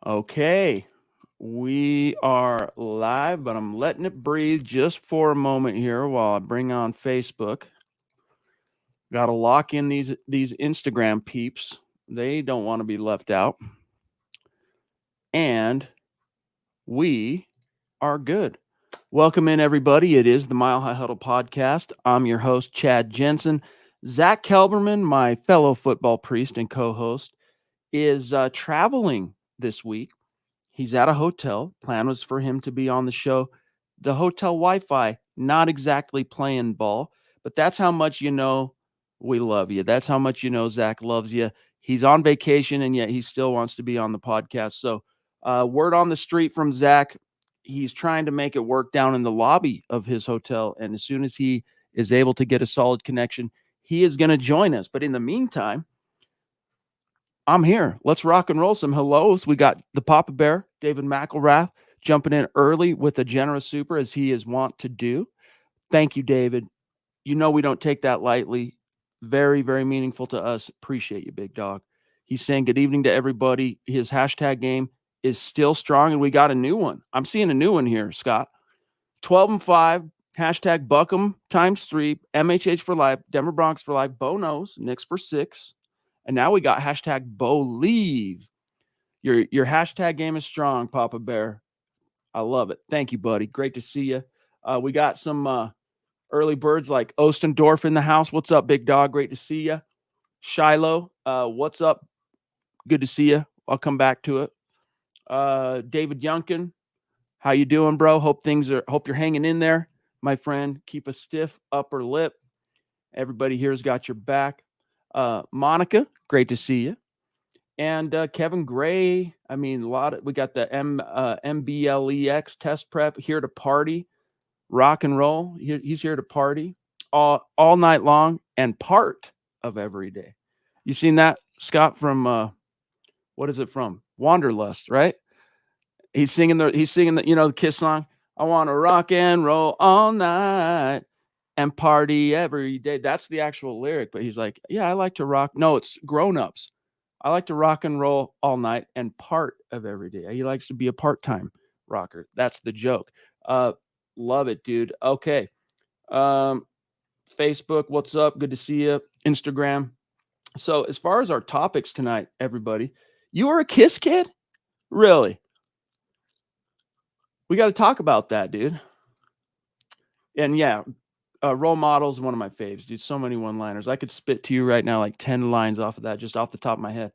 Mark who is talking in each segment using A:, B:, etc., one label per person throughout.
A: Okay, we are live, but I'm letting it breathe just for a moment here while I bring on Facebook. Got to lock in these Instagram peeps. They don't want to be left out. And we are good. Welcome in, everybody. It is the Mile High Huddle podcast. I'm your host, Chad Jensen. Zack Kelberman, my fellow football priest and co-host, is traveling this week. He's at a hotel. Plan was for him to be on the show. The hotel Wi-Fi, not exactly playing ball, but that's how much you know we love you. That's how much you know Zack loves you. He's on vacation, and yet he still wants to be on the podcast. So word on the street from Zack, he's trying to make it work down in the lobby of his hotel. And as soon as he is able to get a solid connection, he is going to join us. But in the meantime, I'm here. Let's rock and roll some hellos. We got the Papa Bear, David McElrath, jumping in early with a generous super as he is wont to do. Thank you, David. You know we don't take that lightly. Very, very meaningful to us. Appreciate you, big dog. He's saying good evening to everybody. His hashtag game is still strong, and we got a new one. I'm seeing a new one here, Scott. 12-5, hashtag Buckham ×3, MHH for life, Denver Broncos for life, Bo Nix, Nix for 6. And now we got hashtag Bo Leave. Your hashtag game is strong, Papa Bear. I love it. Thank you, buddy. Great to see you. We got some early birds like Ostendorf in the house. What's up, big dog? Great to see you. Shiloh, what's up? Good to see you. I'll come back to it. David Yunkin, how you doing, bro? Hope you're hanging in there, my friend. Keep a stiff upper lip. Everybody here's got your back. Monica, great to see you. And Kevin Gray, I mean, we got the MBLEX test prep here to party, rock and roll. He's here to party all night long and part of every day. You seen that, Scott, from what is it from? Wanderlust, right? He's singing the the Kiss song. I want to rock and roll all night and party every day. That's the actual lyric, but he's like, yeah, I like to rock. No, it's grown-ups. I like to rock and roll all night and part of every day. He likes to be a part-time rocker. That's the joke. Love it, dude. Okay. Facebook, what's up? Good to see you. Instagram. So as far as our topics tonight, everybody, you were a Kiss kid? Really? We got to talk about that, dude. And yeah, role models, one of my faves, dude. So many one-liners. I could spit to you right now like 10 lines off of that, just off the top of my head.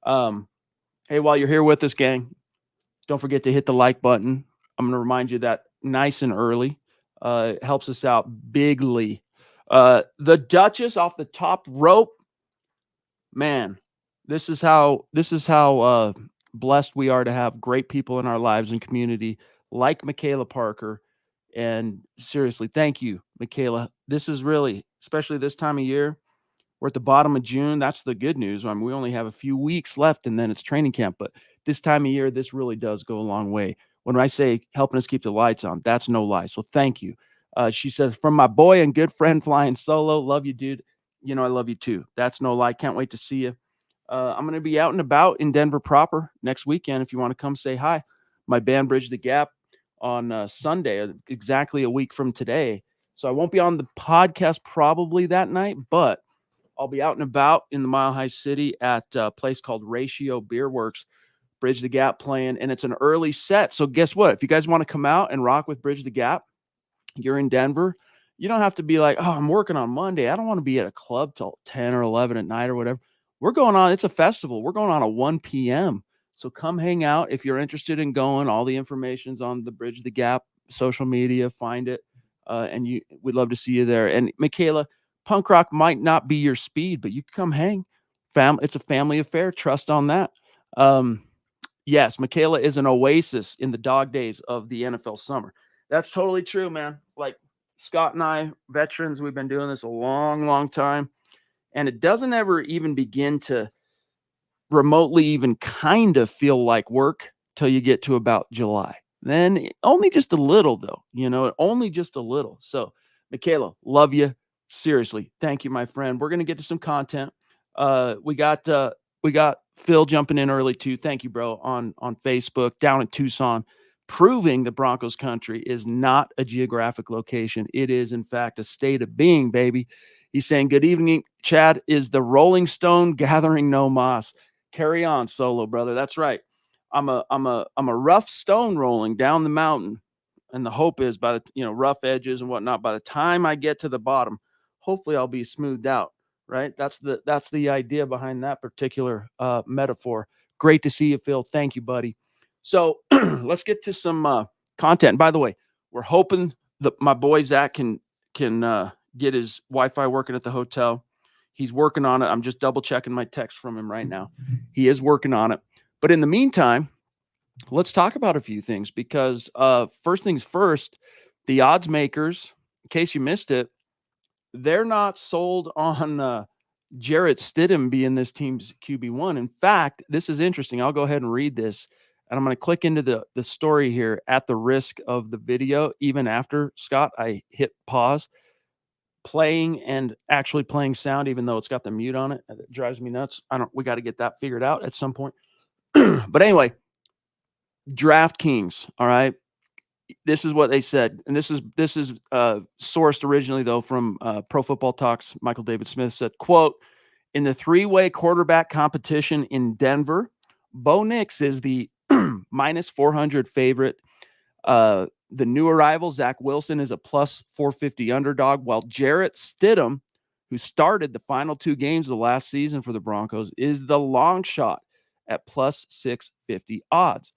A: Hey, while you're here with us, gang, don't forget to hit the like button. I'm going to remind you that nice and early. It helps us out bigly. The Duchess off the top rope. Man, this is how blessed we are to have great people in our lives and community like Michaela Parker. And seriously, thank you, Michaela. This is really, especially this time of year, we're at the bottom of June. That's the good news. I mean, we only have a few weeks left and then it's training camp. But this time of year, this really does go a long way. When I say helping us keep the lights on, that's no lie. So thank you. She says, from my boy and good friend flying solo, love you, dude. You know, I love you too. That's no lie. Can't wait to see you. I'm going to be out and about in Denver proper next weekend. If you want to come say hi, my band Bridge the Gap on Sunday, exactly a week from today. So I won't be on the podcast probably that night, but I'll be out and about in the Mile High City at a place called Ratio Beer Works, Bridge the Gap playing, and it's an early set. So guess what? If you guys want to come out and rock with Bridge the Gap, you're in Denver, you don't have to be like, oh, I'm working on Monday. I don't want to be at a club till 10 or 11 at night or whatever. We're going on, it's a festival. We're going on at 1 p.m. So come hang out. If you're interested in going, all the information's on the Bridge the Gap social media. Find it. And we'd love to see you there. And Michaela, punk rock might not be your speed, but you can come hang. It's a family affair. Trust on that. Yes, Michaela is an oasis in the dog days of the NFL summer. That's totally true, man. Like Scott and I, veterans, we've been doing this a long, long time. And it doesn't ever even begin to remotely even kind of feel like work till you get to about July. Then only just a little, though, only just a little. So, Michaela, love you. Seriously. Thank you, my friend. We're going to get to some content. We got We got Phil jumping in early too. Thank you, bro, on Facebook down in Tucson, proving the Broncos country is not a geographic location. It is, in fact, a state of being, baby. He's saying, good evening, Chad. Is the Rolling Stone gathering no moss? Carry on, Solo, brother. That's right. I'm a rough stone rolling down the mountain. And the hope is by the, rough edges and whatnot, by the time I get to the bottom, hopefully I'll be smoothed out. Right. That's the idea behind that particular metaphor. Great to see you, Phil. Thank you, buddy. So let's get to some content. And by the way, we're hoping that my boy Zach can get his Wi-Fi working at the hotel. He's working on it. I'm just double checking my text from him right now. He is working on it. But in the meantime, let's talk about a few things because first things first, the odds makers, in case you missed it, they're not sold on Jarrett Stidham being this team's QB1. In fact, this is interesting. I'll go ahead and read this, and I'm going to click into the story here at the risk of the video. Even after, Scott, I hit pause, playing and actually playing sound, even though it's got the mute on it. It drives me nuts. We got to get that figured out at some point. But anyway, DraftKings, all right? This is what they said, and this is sourced originally though from Pro Football Talks. Michael David Smith said, "Quote: In the three-way quarterback competition in Denver, Bo Nix is the minus 400 favorite. The new arrival Zach Wilson is a plus 450 underdog, while Jarrett Stidham, who started the final two games of the last season for the Broncos, is the long shot at plus 650 odds."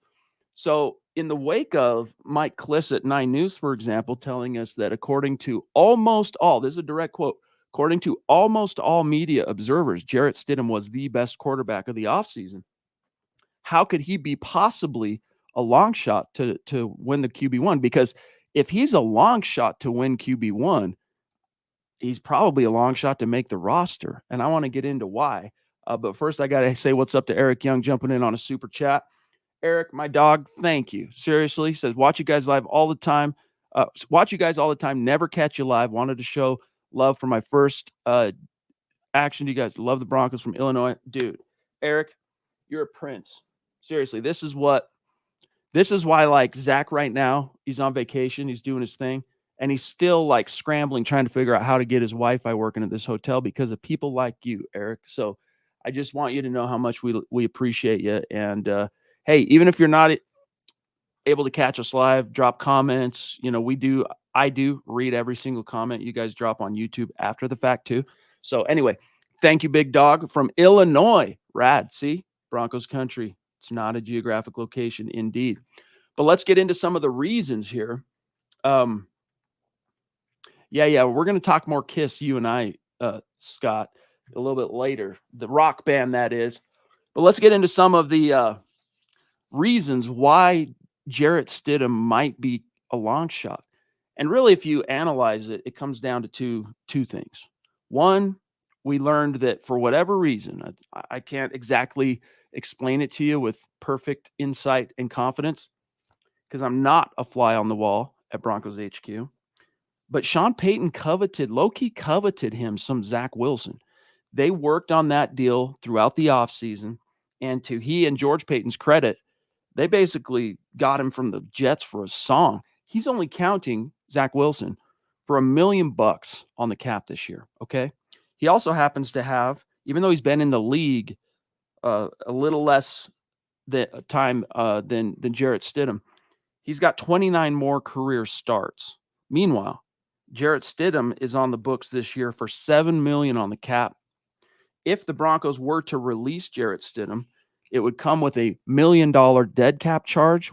A: So in the wake of Mike Kliss at 9 News, for example, telling us that according to almost all, this is a direct quote, according to almost all media observers, Jarrett Stidham was the best quarterback of the offseason. How could he be possibly a long shot to win the QB1? Because if he's a long shot to win QB1, he's probably a long shot to make the roster. And I want to get into why. But first, I got to say what's up to Eric Young jumping in on a super chat. Eric, my dog, thank you. Seriously, he says, watch you guys live all the time. Never catch you live. Wanted to show love for my first action to you guys. Love the Broncos from Illinois. Dude, Eric, you're a prince. Seriously, this is why, like, Zach right now, he's on vacation. He's doing his thing. And he's still, like, scrambling, trying to figure out how to get his Wi-Fi working at this hotel because of people like you, Eric. So I just want you to know how much we appreciate you. And, hey, even if you're not able to catch us live, drop comments. I do read every single comment you guys drop on YouTube after the fact too. So anyway, thank you, big dog from Illinois. Rad. See, Broncos country. It's not a geographic location indeed. But let's get into some of the reasons here. We're going to talk more Kiss, you and I, Scott, a little bit later. The rock band, that is. But let's get into some of the reasons why Jarrett Stidham might be a long shot. And really, if you analyze it, it comes down to two things. One, we learned that for whatever reason, I can't exactly explain it to you with perfect insight and confidence because I'm not a fly on the wall at Broncos HQ. But Sean Payton low-key coveted him some Zach Wilson. They worked on that deal throughout the offseason. And to he and George Payton's credit, they basically got him from the Jets for a song. He's only counting Zach Wilson for $1 million on the cap this year. Okay. He also happens to have, even though he's been in the league a little less time than Jarrett Stidham, he's got 29 more career starts. Meanwhile, Jarrett Stidham is on the books this year for $7 million on the cap. If the Broncos were to release Jarrett Stidham, it would come with $1 million dead cap charge.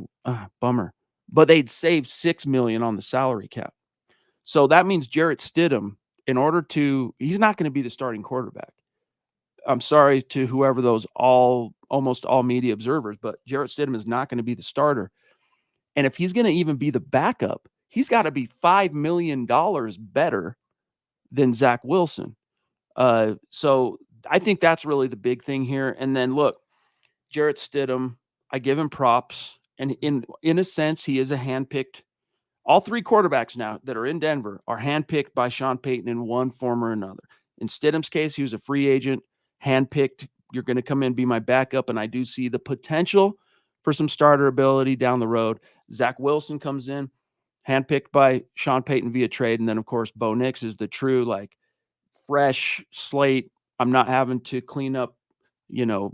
A: Bummer. But they'd save $6 million on the salary cap. So that means Jarrett Stidham, he's not going to be the starting quarterback. I'm sorry to whoever those almost all media observers, but Jarrett Stidham is not going to be the starter. And if he's going to even be the backup, he's got to be $5 million better than Zach Wilson. So I think that's really the big thing here. And then look, Jarrett Stidham, I give him props. And in a sense, he is a handpicked. All three quarterbacks now that are in Denver are handpicked by Sean Payton in one form or another. In Stidham's case, he was a free agent, handpicked You're going to come in, be my backup, and I do see the potential for some starter ability down the road. Zach Wilson comes in, handpicked by Sean Payton via trade, and then, of course, Bo Nix is the true, like, fresh slate. I'm not having to clean up,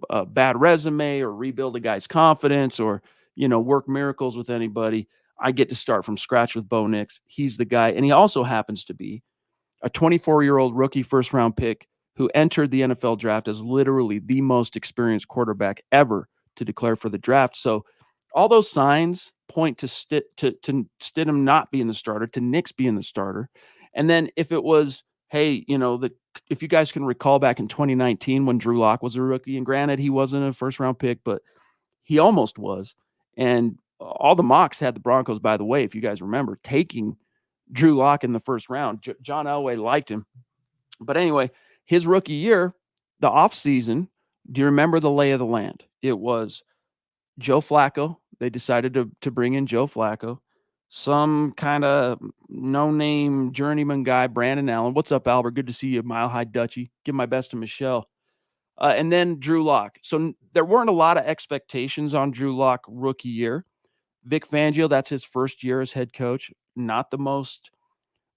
A: a bad resume or rebuild a guy's confidence or, work miracles with anybody. I get to start from scratch with Bo Nix. He's the guy. And he also happens to be a 24-year-old rookie first-round pick who entered the NFL draft as literally the most experienced quarterback ever to declare for the draft. So all those signs point to Stidham not being the starter, to Nix being the starter. And then if it was, hey, if you guys can recall back in 2019 when Drew Lock was a rookie, and granted he wasn't a first-round pick, but he almost was. And all the mocks had the Broncos, by the way, if you guys remember, taking Drew Lock in the first round. John Elway liked him. But anyway, his rookie year, the offseason, do you remember the lay of the land? It was Joe Flacco. They decided to bring in Joe Flacco. Some kind of no-name journeyman guy, Brandon Allen. What's up, Albert? Good to see you, Mile High Dutchie. Give my best to Michelle. And then Drew Lock. So there weren't a lot of expectations on Drew Lock rookie year. Vic Fangio, that's his first year as head coach. Not the most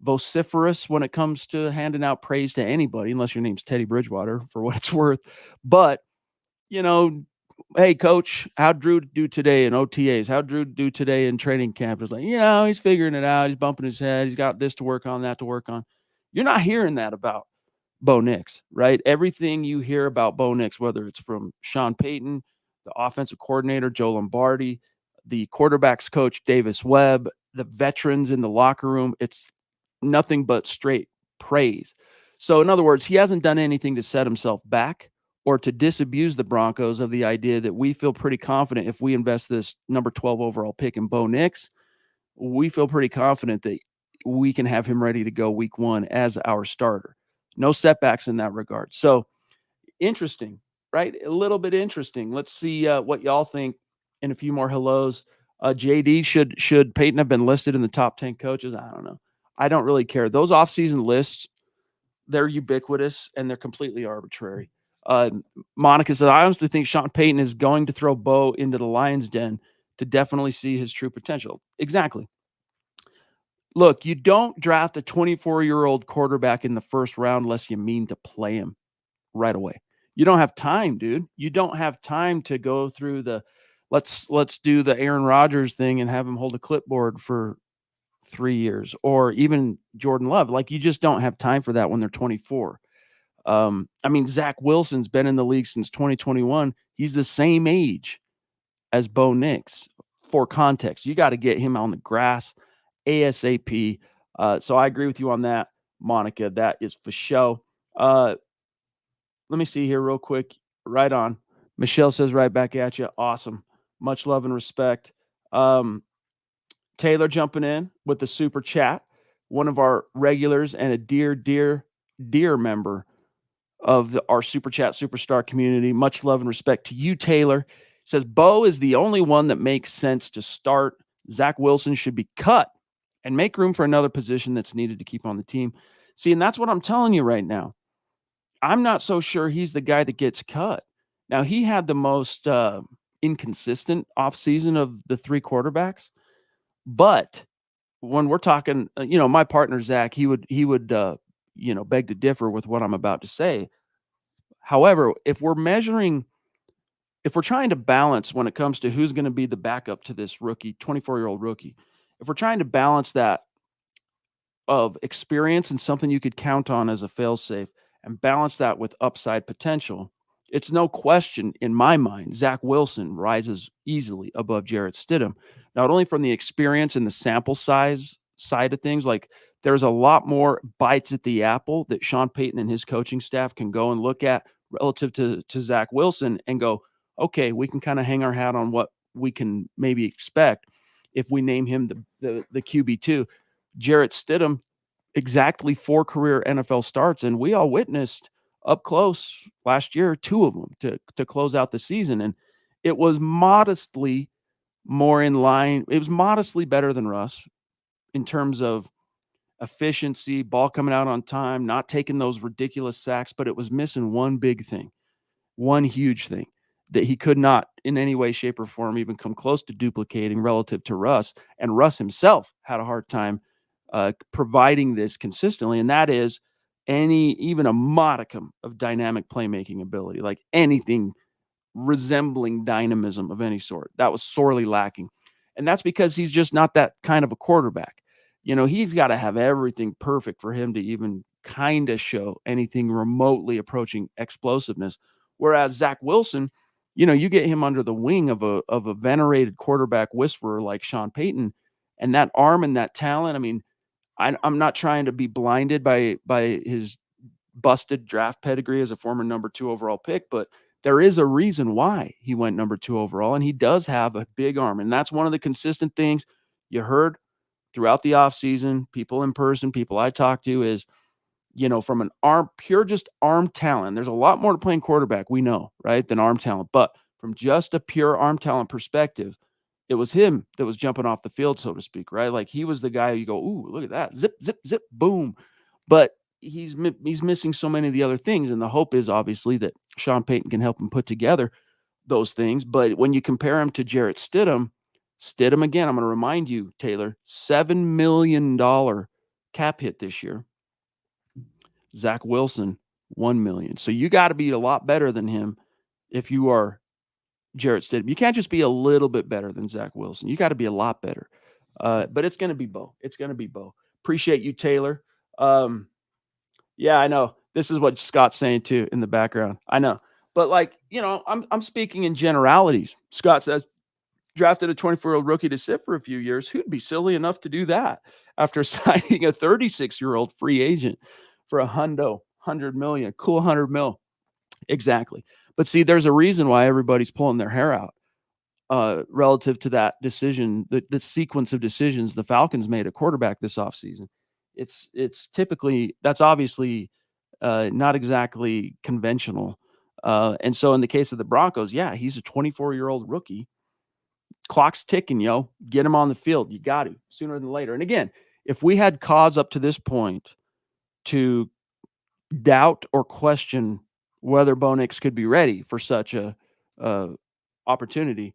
A: vociferous when it comes to handing out praise to anybody, unless your name's Teddy Bridgewater, for what it's worth. But, hey, coach, how'd Drew do today in OTAs? How'd Drew do today in training camp? It's like, he's figuring it out. He's bumping his head. He's got this to work on, that to work on. You're not hearing that about Bo Nix, right? Everything you hear about Bo Nix, whether it's from Sean Payton, the offensive coordinator, Joe Lombardi, the quarterbacks coach, Davis Webb, the veterans in the locker room, it's nothing but straight praise. So in other words, he hasn't done anything to set himself back or to disabuse the Broncos of the idea that we feel pretty confident if we invest this number 12 overall pick in Bo Nix, we feel pretty confident that we can have him ready to go week 1 as our starter. No setbacks in that regard. So interesting, right? A little bit interesting. Let's see what y'all think in a few more hellos. JD, should Payton have been listed in the top 10 coaches? I don't know. I don't really care. Those offseason lists, they're ubiquitous and they're completely arbitrary. Monica said, I honestly think Sean Payton is going to throw Bo into the lion's den to definitely see his true potential. Exactly. Look, you don't draft a 24-year-old quarterback in the first round unless you mean to play him right away. You don't have time, dude. You don't have time to go through the let's do the Aaron Rodgers thing and have him hold a clipboard for 3 years, or even Jordan Love. Like, you just don't have time for that when they're 24. Zach Wilson's been in the league since 2021. He's the same age as Bo Nix. For context, you got to get him on the grass ASAP. So I agree with you on that, Monica. That is for show. Let me see here real quick. Right on. Michelle says right back at you. Awesome. Much love and respect. Taylor jumping in with the super chat. One of our regulars and a dear member of our super chat superstar community. Much love and respect to you, Taylor. Says Bo is the only one that makes sense to start. Zach Wilson should be cut and make room for another position that's needed to keep on the team. See, and that's what I'm telling you right now. I'm not so sure he's the guy that gets cut. Now, he had the most inconsistent offseason of the 3 quarterbacks, but when we're talking, my partner, Zach, he would beg to differ with what I'm about to say. However, if we're trying to balance when it comes to who's going to be the backup to this rookie, 24-year-old rookie, if we're trying to balance that of experience and something you could count on as a fail-safe and balance that with upside potential, it's no question in my mind, Zach Wilson rises easily above Jarrett Stidham, not only from the experience and the sample size side of things. Like, there's a lot more bites at the apple that Sean Payton and his coaching staff can go and look at relative to Zach Wilson and go, okay, we can kind of hang our hat on what we can maybe expect if we name him the QB2. Jarrett Stidham, exactly 4 career NFL starts, and we all witnessed up close last year 2 of them to close out the season, and it was modestly more in line. It was modestly better than Russ in terms of efficiency, ball coming out on time, not taking those ridiculous sacks, but it was missing one big thing. one huge thing that he could not in any way, shape, or form even come close to duplicating relative to Russ. And Russ himself had a hard time providing this consistently. And that is even a modicum of dynamic playmaking ability, like anything resembling dynamism of any sort. That was sorely lacking. And that's because he's just not that kind of a quarterback. He's got to have everything perfect for him to even kind of show anything remotely approaching explosiveness. Whereas Zach Wilson, you get him under the wing of a venerated quarterback whisperer like Sean Payton, and that arm and that talent. I mean, I'm not trying to be blinded by his busted draft pedigree as a former number 2 overall pick, but there is a reason why he went number 2 overall, and he does have a big arm. And that's one of the consistent things you heard throughout the offseason, people in person, people I talked to, is, from an just arm talent. There's a lot more to playing quarterback, we know, right, than arm talent. But from just a pure arm talent perspective, it was him that was jumping off the field, so to speak, right? Like, he was the guy you go, ooh, look at that, zip, zip, zip, boom. But he's missing so many of the other things, and the hope is obviously that Sean Payton can help him put together those things. But when you compare him to Jarrett Stidham, again, I'm going to remind you, Taylor, $7 million cap hit this year. Zach Wilson, $1 million. So you got to be a lot better than him if you are Jarrett Stidham. You can't just be a little bit better than Zach Wilson. You got to be a lot better. But it's going to be Bo. It's going to be Bo. Appreciate you, Taylor. Yeah, I know. This is what Scott's saying too in the background. I know. But I'm speaking in generalities. Scott says, drafted a 24-year-old rookie to sit for a few years. Who'd be silly enough to do that after signing a 36-year-old free agent for $100 million, cool $100 million? Exactly. But see, there's a reason why everybody's pulling their hair out relative to that decision, the sequence of decisions the Falcons made at quarterback this offseason. It's typically, that's obviously not exactly conventional. And so in the case of the Broncos, yeah, he's a 24-year-old rookie. Clock's ticking, yo. Get him on the field. You got to, sooner than later. And again, if we had cause up to this point to doubt or question whether Bo Nix could be ready for such a opportunity,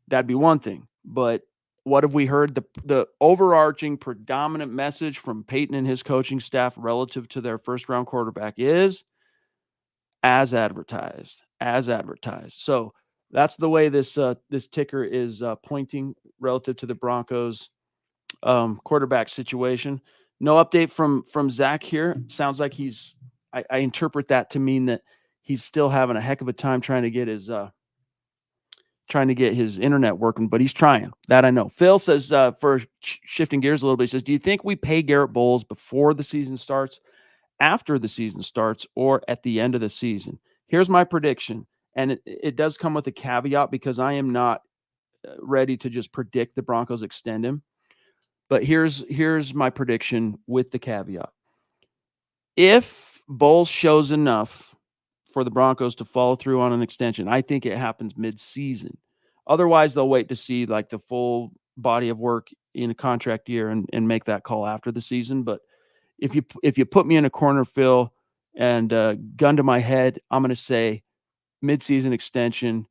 A: that'd be one thing. But what have we heard? The overarching predominant message from Payton and his coaching staff relative to their first-round quarterback is as advertised. So that's the way this ticker is pointing relative to the Broncos quarterback situation. No update from Zach here. Sounds like I interpret that to mean that he's still having a heck of a time trying to get his internet working, but he's trying. That I know. Phil says, for shifting gears a little bit, he says, do you think we pay Garrett Bowles before the season starts, after the season starts, or at the end of the season? Here's my prediction, and it does come with a caveat because I am not ready to just predict the Broncos extend him. But here's my prediction with the caveat. If Bowles shows enough for the Broncos to follow through on an extension, I think it happens mid-season. Otherwise, they'll wait to see like the full body of work in a contract year and make that call after the season. But if you put me in a corner, Phil, and gun to my head, I'm going to say mid-season extension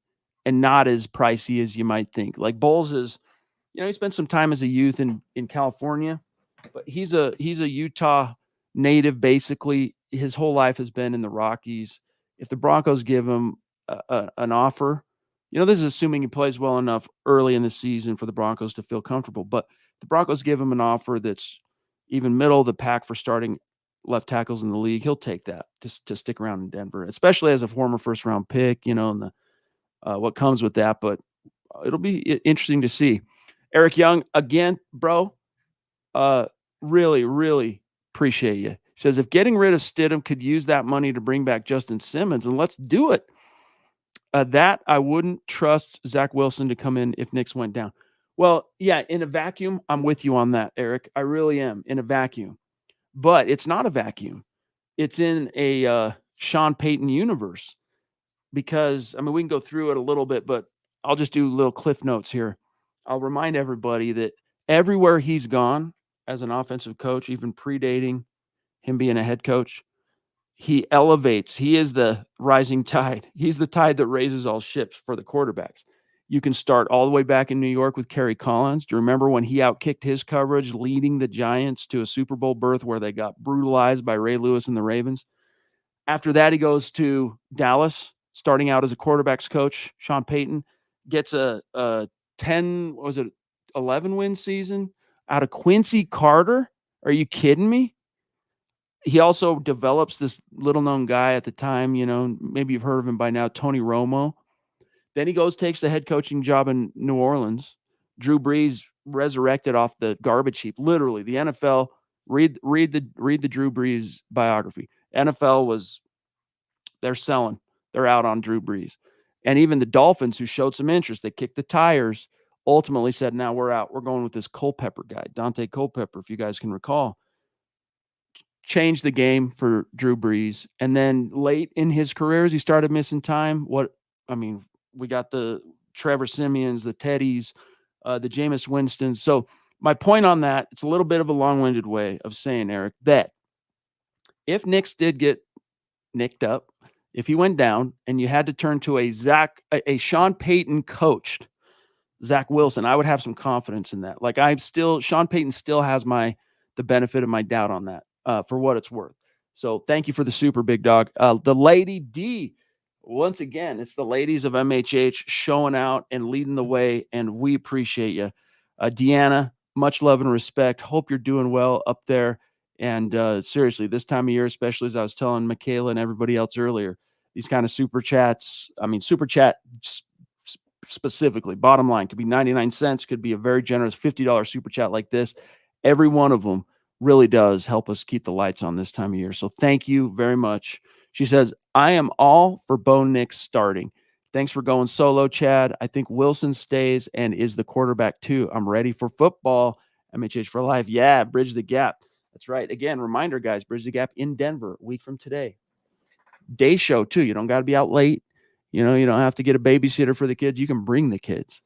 A: and not as pricey as you might think. Like Bowles is, he spent some time as a youth in California, but he's a Utah native. Basically, his whole life has been in the Rockies. If the Broncos give him an offer, this is assuming he plays well enough early in the season for the Broncos to feel comfortable. But the Broncos give him an offer that's even middle of the pack for starting left tackles in the league, he'll take that to stick around in Denver, especially as a former first-round pick, and the what comes with that. But it'll be interesting to see. Eric Young, again, bro, really, really appreciate you. He says, if getting rid of Stidham could use that money to bring back Justin Simmons, then let's do it. That I wouldn't trust Zach Wilson to come in if Nix went down. Well, yeah, in a vacuum, I'm with you on that, Eric. I really am, in a vacuum. But it's not a vacuum. It's in a Sean Payton universe. Because, we can go through it a little bit, but I'll just do little cliff notes here. I'll remind everybody that everywhere he's gone as an offensive coach, even predating him being a head coach, he elevates. He is the rising tide. He's the tide that raises all ships for the quarterbacks. You can start all the way back in New York with Kerry Collins. Do you remember when he outkicked his coverage, leading the Giants to a Super Bowl berth where they got brutalized by Ray Lewis and the Ravens? After that, he goes to Dallas, starting out as a quarterbacks coach. Sean Payton gets a 10, was it 11 win season out of Quincy Carter? Are you kidding me? He also develops this little known guy at the time, maybe you've heard of him by now, Tony Romo. Then he goes, takes the head coaching job in New Orleans. Drew Brees resurrected off the garbage heap. Literally, the NFL, read the Drew Brees biography. NFL was, they're selling. They're out on Drew Brees. And even the Dolphins, who showed some interest, they kicked the tires, ultimately said, now we're out. We're going with this Culpepper guy, Dante Culpepper, if you guys can recall. Changed the game for Drew Brees. And then late in his career, as he started missing time, we got the Trevor Simeons, the Teddys, the Jameis Winstons. So my point on that, it's a little bit of a long-winded way of saying, Eric, that if Nix did get nicked up, if he went down and you had to turn to a Sean Payton coached Zach Wilson, I would have some confidence in that. Like Sean Payton still has the benefit of my doubt on that, for what it's worth. So thank you for the super, big dog. The Lady D, once again, it's the ladies of MHH showing out and leading the way, and we appreciate you. Deanna, much love and respect. Hope you're doing well up there. And seriously, this time of year, especially as I was telling Michaela and everybody else earlier, these kind of super chats, super chat specifically, bottom line, could be 99 cents, could be a very generous $50 super chat like this. Every one of them really does help us keep the lights on this time of year. So thank you very much. She says, I am all for Bo Nix starting. Thanks for going solo, Chad. I think Wilson stays and is the quarterback too. I'm ready for football. MHH for life. Yeah, bridge the gap. That's right. Again, reminder, guys, bridge the gap in Denver a week from today. Day show too. You don't got to be out late. You don't have to get a babysitter for the kids. You can bring the kids.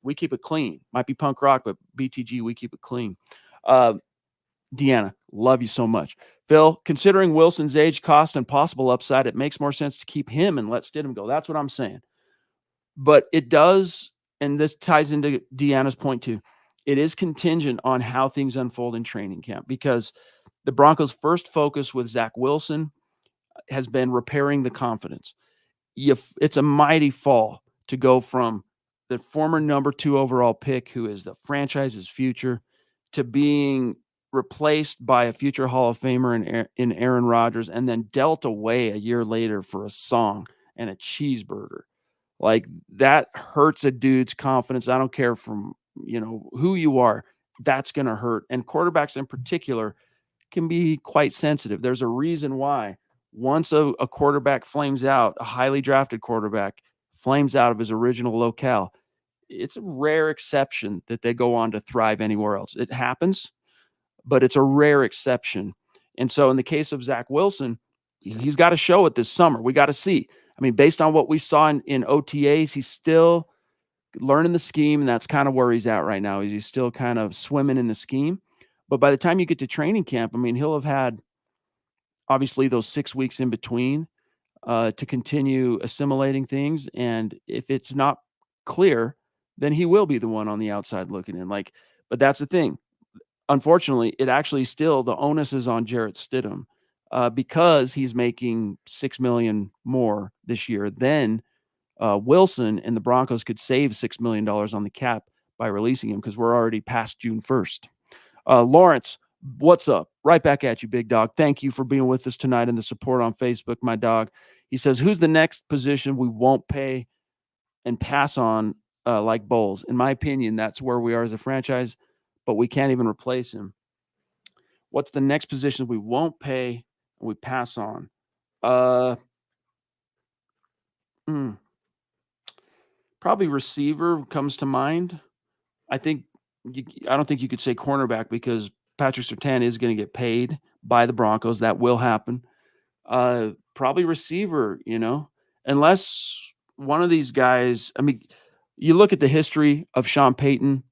A: We keep it clean. Might be punk rock, but BTG, we keep it clean. Deanna, love you so much. Phil, considering Wilson's age, cost, and possible upside, it makes more sense to keep him and let Stidham go. That's what I'm saying. But it does, and this ties into Deanna's point too, it is contingent on how things unfold in training camp, because the Broncos' first focus with Zach Wilson has been repairing the confidence. It's a mighty fall to go from the former number 2 overall pick, who is the franchise's future, to being replaced by a future Hall of Famer in Aaron Rodgers, and then dealt away a year later for a song and a cheeseburger. Like, that hurts a dude's confidence. I don't care from, who you are. That's going to hurt. And quarterbacks in particular can be quite sensitive. There's a reason why once a quarterback flames out, a highly drafted quarterback flames out of his original locale, it's a rare exception that they go on to thrive anywhere else. It happens, but it's a rare exception. And so in the case of Zach Wilson, he's got to show it this summer. We got to see. Based on what we saw in OTAs, he's still learning the scheme, and that's kind of where he's at right now. He's still kind of swimming in the scheme. But by the time you get to training camp, he'll have had obviously those 6 weeks in between to continue assimilating things. And if it's not clear, then he will be the one on the outside looking in. But that's the thing. Unfortunately, it actually still, the onus is on Jarrett Stidham because he's making $6 million more this year than Wilson, and the Broncos could save $6 million on the cap by releasing him, because we're already past June 1st. Lawrence, what's up? Right back at you, big dog. Thank you for being with us tonight and the support on Facebook, my dog. He says, who's the next position we won't pay and pass on like Bowles? In my opinion, that's where we are as a franchise, but we can't even replace him. What's the next position we won't pay and we pass on? Probably receiver comes to mind. I don't think you could say cornerback, because Patrick Surtain is going to get paid by the Broncos. That will happen. Probably receiver, unless one of these guys, you look at the history of Sean Payton,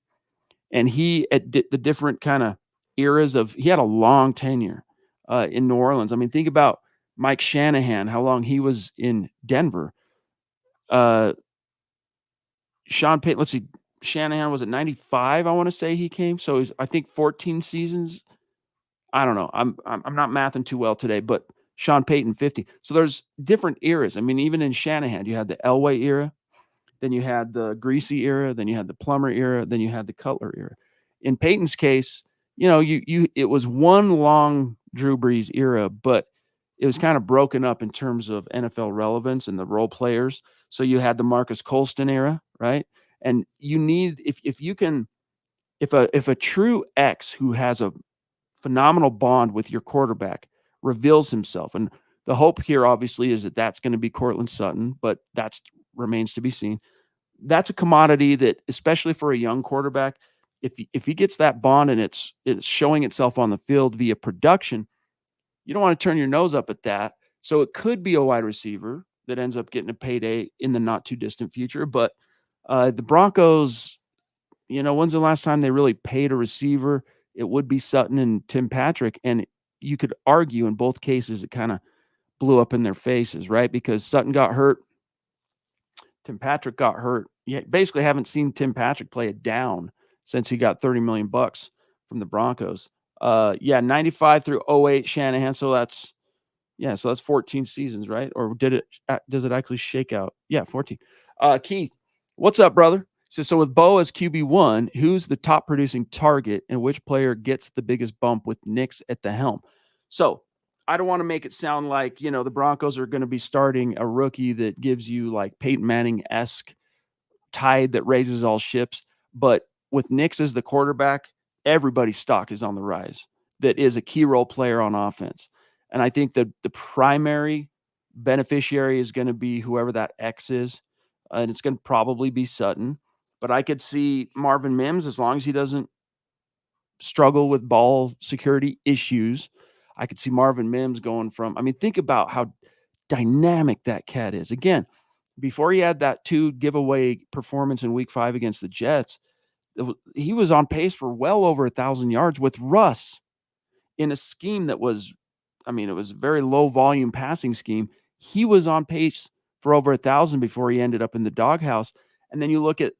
A: and he, at the different kind of eras he had a long tenure. in New Orleans. I mean, think about Mike Shanahan, how long he was in Denver. Sean Payton, let's see, Shanahan was at 95, I want to say he came. So he's, I think 14 seasons. I don't know. I'm not mathing too well today, but Sean Payton 50. So there's different eras. I mean, even in Shanahan, you had the Elway era, then you had the Greasy era, then you had the Plummer era, then you had the Cutler era. In Payton's case, it was one long Drew Brees era, but it was kind of broken up in terms of NFL relevance and the role players. So you had the Marcus Colston era, right? And you need if a true X who has a phenomenal bond with your quarterback reveals himself, and the hope here obviously is that that's going to be Cortland Sutton, but that's remains to be seen. That's a commodity that, especially for a young quarterback, if he gets that bond and it's showing itself on the field via production, you don't want to turn your nose up at that. So it could be a wide receiver that ends up getting a payday in the not too distant future. But the Broncos, when's the last time they really paid a receiver? It would be Sutton and Tim Patrick. And you could argue in both cases it kind of blew up in their faces, right? Because Sutton got hurt. Tim Patrick got hurt. You basically haven't seen Tim Patrick play it down since he got $30 million from the Broncos. 95 through 08 Shanahan. So that's 14 seasons, right? Or does it actually shake out? Yeah, 14. Keith, what's up, brother? So with Bo as QB1, who's the top producing target and which player gets the biggest bump with Nix at the helm? So I don't want to make it sound like, the Broncos are going to be starting a rookie that gives you like Peyton Manning-esque tide that raises all ships. But with Nix as the quarterback, everybody's stock is on the rise that is a key role player on offense. And I think that the primary beneficiary is going to be whoever that X is. And it's going to probably be Sutton. But I could see Marvin Mims, as long as he doesn't struggle with ball security issues, I could see Marvin Mims going from, think about how dynamic that cat is. Again, before he had that 2 giveaway performance in week 5 against the Jets, he was on pace for well over 1,000 yards with Russ in a scheme that was, it was a very low volume passing scheme. He was on pace for over 1,000 before he ended up in the doghouse. And then you look at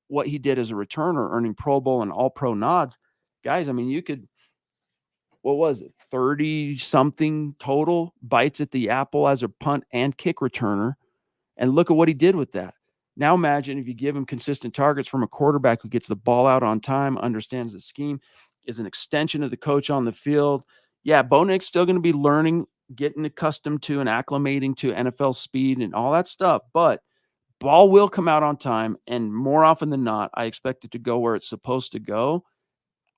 A: what he did as a returner, earning Pro Bowl and All-Pro nods. Guys, you could, what was it, 30-something total bites at the apple as a punt and kick returner. And look at what he did with that. Now imagine if you give him consistent targets from a quarterback who gets the ball out on time, understands the scheme, is an extension of the coach on the field. Yeah, Bo Nix still going to be learning, getting accustomed to and acclimating to NFL speed and all that stuff. But ball will come out on time, and more often than not, I expect it to go where it's supposed to go.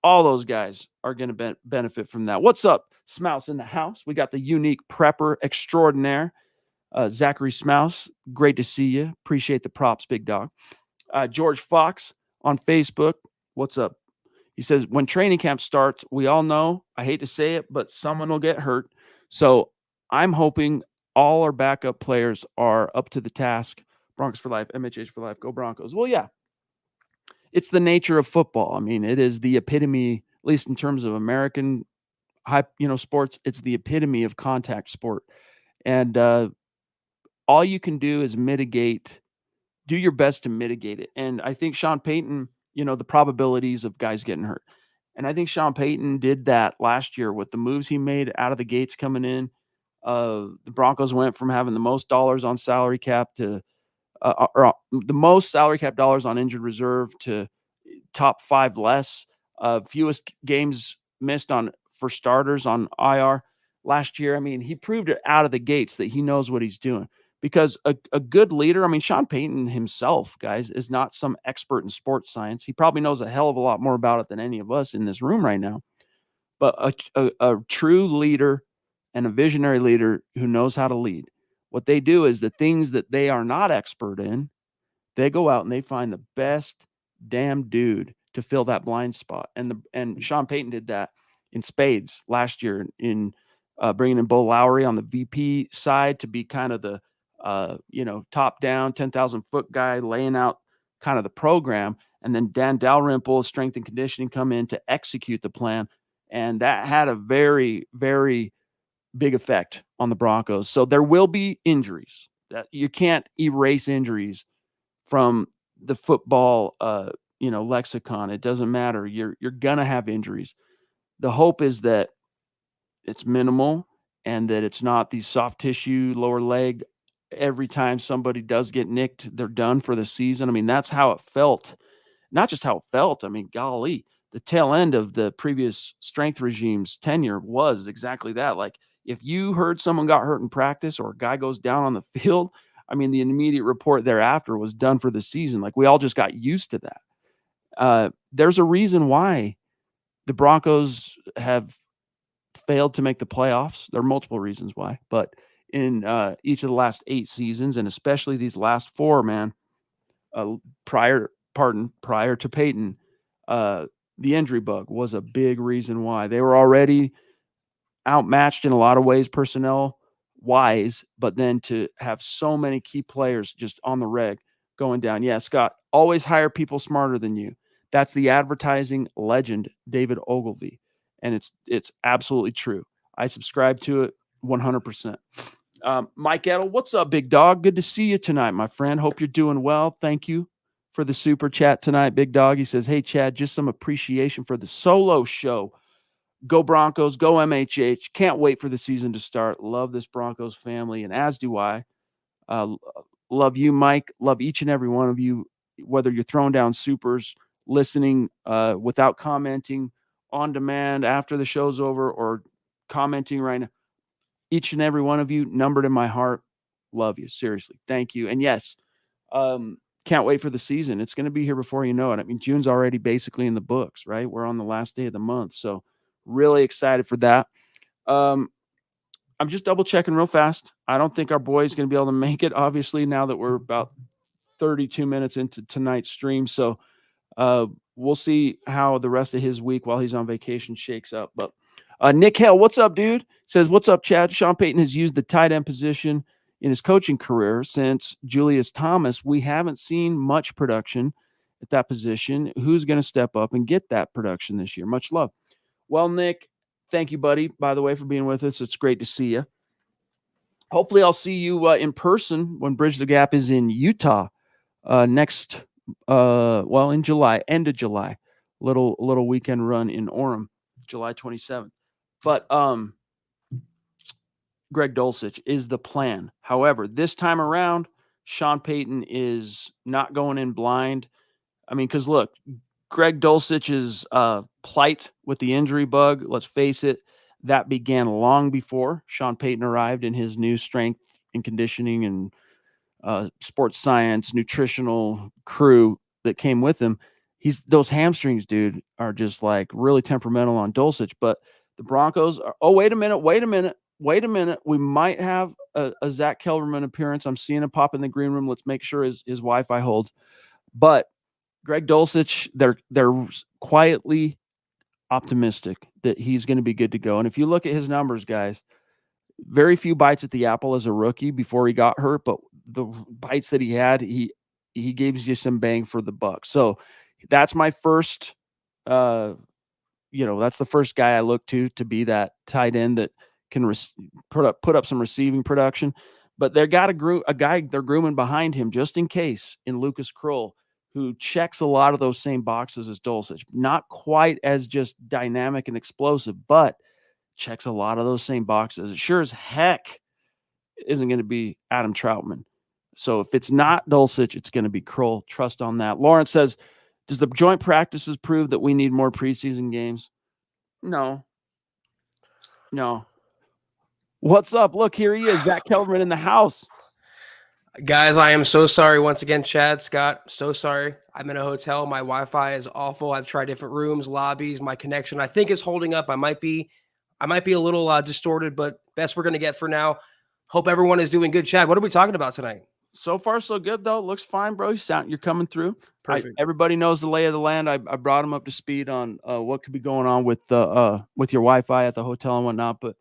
A: All those guys are going to benefit from that. What's up, Smouse in the house? We got the unique prepper extraordinaire, Zachary Smouse. Great to see you. Appreciate the props, big dog. George Fox on Facebook. What's up? He says, when training camp starts, we all know, I hate to say it, but someone will get hurt. So I'm hoping all our backup players are up to the task. Broncos for life, MHH for life, go Broncos. Well, yeah, it's the nature of football. It is the epitome, at least in terms of American sports, it's the epitome of contact sport. And all you can do is do your best to mitigate it. And I think Sean Payton, the probabilities of guys getting hurt. And I think Sean Payton did that last year with the moves he made out of the gates coming in. The Broncos went from having the most dollars on salary cap to the most salary cap dollars on injured reserve to top 5 less. Fewest games missed for starters on IR last year. He proved it out of the gates that he knows what he's doing. Because a good leader, Sean Payton himself, guys, is not some expert in sports science. He probably knows a hell of a lot more about it than any of us in this room right now. But a true leader and a visionary leader who knows how to lead, what they do is the things that they are not expert in, they go out and they find the best damn dude to fill that blind spot. And Sean Payton did that in spades last year in bringing in Bo Lowry on the VP side to be kind of the top down 10,000 foot guy laying out kind of the program. And then Dan Dalrymple, strength and conditioning, come in to execute the plan. And that had a very, very big effect on the Broncos. So there will be injuries. That you can't erase injuries from the football lexicon. It doesn't matter. You're gonna have injuries. The hope is that it's minimal and that it's not these soft tissue lower leg. Every time somebody does get nicked, they're done for the season. I mean, that's how it felt. Not just how it felt. I mean, golly, the tail end of the previous strength regime's tenure was exactly that. Like, if you heard someone got hurt in practice or a guy goes down on the field, I mean, the immediate report thereafter was done for the season. Like, we all just got used to that. There's a reason why the Broncos have failed to make the playoffs. There are multiple reasons why, but in each of the last 8 seasons, and especially these last 4, man, prior to Payton, the injury bug was a big reason why. They were already outmatched in a lot of ways, personnel wise, but then to have so many key players just on the reg going down. Yeah, Scott, always hire people smarter than you. That's the advertising legend, David Ogilvy. And it's absolutely true. I subscribe to it 100%. Mike Edel, what's up, big dog? Good to see you tonight, my friend. Hope you're doing well. Thank you for the super chat tonight, big dog. He says, hey, Chad, just some appreciation for the solo show. Go Broncos, go MHH. Can't wait for the season to start. Love this Broncos family, and as do I. Love you, Mike. Love each and every one of you, whether you're throwing down supers, listening without commenting, on demand after the show's over, or commenting right now. Each and every one of you, numbered in my heart. Love you. Seriously. Thank you. And yes, can't wait for the season. It's going to be here before you know it. I mean, June's already basically in the books, right? We're on the last day of the month. So really excited for that. I'm just double checking real fast. I don't think our boy's going to be able to make it, obviously, now that we're about 32 minutes into tonight's stream. So we'll see how the rest of his week while he's on vacation shakes up. But Nick Hale, what's up, dude? Says, what's up, Chad? Sean Payton has used the tight end position in his coaching career since Julius Thomas. We haven't seen much production at that position. Who's going to step up and get that production this year? Much love. Well, Nick, thank you, buddy, by the way, for being with us. It's great to see you. Hopefully I'll see you in person when Bridge the Gap is in Utah next in July, end of July. Little weekend run in Orem, July 27th. But Greg Dulcich is the plan. However, this time around, Sean Payton is not going in blind. I mean, because look, Greg Dulcich's plight with the injury bug, let's face it, that began long before Sean Payton arrived in his new strength and conditioning and sports science, nutritional crew that came with him. Those hamstrings, dude, are just like really temperamental on Dulcich. But the Broncos are, wait a minute. We might have a Zack Kelberman appearance. I'm seeing him pop in the green room. Let's make sure his Wi-Fi holds. But Greg Dulcich, they're quietly optimistic that he's going to be good to go. And if you look at his numbers, guys, very few bites at the apple as a rookie before he got hurt, but the bites that he had, he gives you some bang for the buck. So that's my first, that's the first guy I look to be that tight end that can put up some receiving production. But they got a guy they're grooming behind him just in case in Lucas Kroll, who checks a lot of those same boxes as Dulcich. Not quite as just dynamic and explosive, but checks a lot of those same boxes. It sure as heck isn't going to be Adam Troutman. So if it's not Dulcich, it's going to be Kroll. Trust on that. Lawrence says, does the joint practices prove that we need more preseason games? No. What's up? Look, here he is, Zack Kelberman in the house.
B: Guys, I am so sorry once again, Chad, Scott, so sorry. I'm in a hotel. My Wi-Fi is awful. I've tried different rooms, lobbies. My connection, I think, is holding up. I might be a little distorted, but best we're going to get for now. Hope everyone is doing good. Chad, what are we talking about tonight?
A: So far, so good, though. Looks fine, bro. You're coming through.
B: Perfect.
A: Everybody knows the lay of the land. I brought them up to speed on what could be going on with your Wi-Fi at the hotel and whatnot. But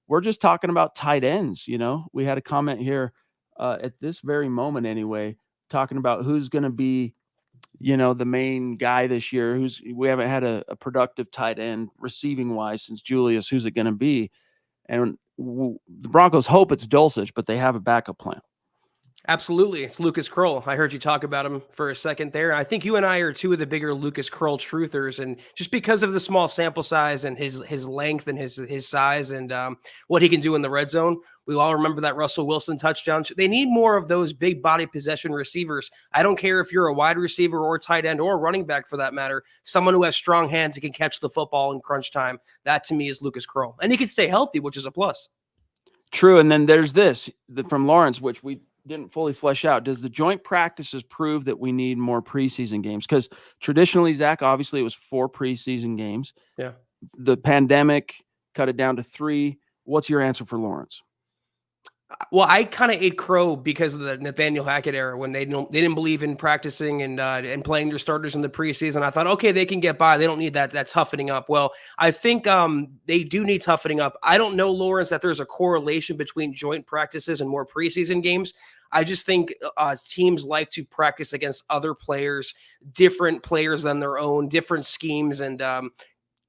A: we're just talking about tight ends. We had a comment here at this very moment, anyway, talking about who's going to be the main guy this year, we haven't had a productive tight end receiving wise since Julius. Who's it going to be? And the Broncos hope it's Dulcich, but they have a backup plan.
B: Absolutely. It's Lucas Krull. I heard you talk about him for a second there. I think you and I are two of the bigger Lucas Krull truthers. And just because of the small sample size and his length and his size and what he can do in the red zone, we all remember that Russell Wilson touchdown. They need more of those big body possession receivers. I don't care if you're a wide receiver or tight end or running back for that matter, someone who has strong hands and can catch the football in crunch time. That to me is Lucas Krull. And he can stay healthy, which is a plus.
A: True. And then there's this from Lawrence, which we didn't fully flesh out. Does the joint practices prove that we need more preseason games? Because traditionally, Zach, obviously it was 4 preseason games.
B: Yeah.
A: The pandemic cut it down to 3. What's your answer for Lawrence?
B: Well, I kind of ate crow because of the Nathaniel Hackett era when they didn't believe in practicing and playing their starters in the preseason. I thought, okay, they can get by. They don't need that toughening up. Well, I think they do need toughening up. I don't know, Lawrence, that there's a correlation between joint practices and more preseason games. I just think teams like to practice against other players, different players than their own, different schemes, and